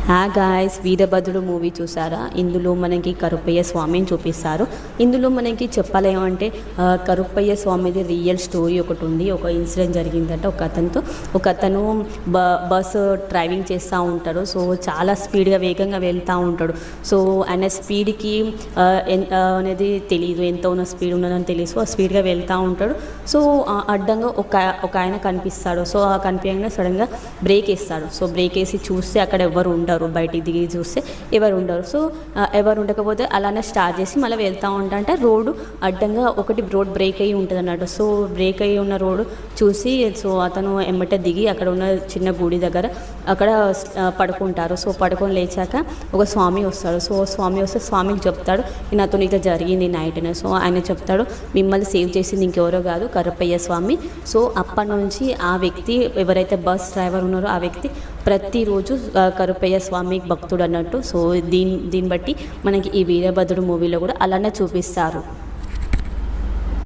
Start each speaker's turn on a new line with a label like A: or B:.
A: Guys, వీరభద్రుడు movie చూసారా? ఇందులో మనకి కరుప్పయ్య స్వామిని చూపిస్తారు. ఇందులో మనకి చెప్పాలి ఏమంటే కరుప్పయ్య స్వామిది రియల్ స్టోరీ ఒకటి ఉంది. ఒక ఇన్సిడెంట్ జరిగిందంట. ఒక అతను బస్సు డ్రైవింగ్ చేస్తూ ఉంటాడు. సో చాలా స్పీడ్గా వేగంగా వెళ్తూ ఉంటాడు. సో ఆయన స్పీడ్కి అనేది తెలియదు, ఎంత ఉన్న స్పీడ్ ఉన్నదని తెలియదు. ఆ స్పీడ్గా వెళ్తూ ఉంటాడు. సో అడ్డంగా ఒక ఆయన కనిపిస్తాడు. సో ఆ కనిపించగానే సడన్గా బ్రేక్ వేస్తాడు. సో బ్రేక్ వేసి చూస్తే అక్కడ ఎవరు ఉండరు. బయటికి దిగి చూస్తే ఎవరు ఉండరు. సో ఎవరు ఉండకపోతే అలానే స్టార్ట్ చేసి మళ్ళీ వెళ్తూ ఉంటాంటే రోడ్డు అడ్డంగా ఒకటి రోడ్ బ్రేక్ అయ్యి ఉంటుంది అన్నట్టు. సో బ్రేక్ అయ్యి ఉన్న రోడ్డు చూసి సో అతను ఎమ్మటే దిగి అక్కడ ఉన్న చిన్న గుడి దగ్గర అక్కడ పడుకుంటారు. సో పడుకొని లేచాక ఒక స్వామి వస్తాడు. సో స్వామి వస్తే స్వామికి చెప్తాడు, నాతో ఇట్లా జరిగింది నైట్ అని. సో ఆయన చెప్తాడు, మిమ్మల్ని సేవ్ చేసింది ఇంకెవరో కాదు, కరుప్పయ్య స్వామి. సో అప్పటి నుంచి ఆ వ్యక్తి ఎవరైతే బస్ డ్రైవర్ ఉన్నారో ఆ వ్యక్తి ప్రతిరోజు కరుప్పయ్య స్వామి భక్తుడు అన్నట్టు. సో దీన్ని బట్టి మనకి ఈ వీరభద్రుడు మూవీలో కూడా అలానే చూపిస్తారు.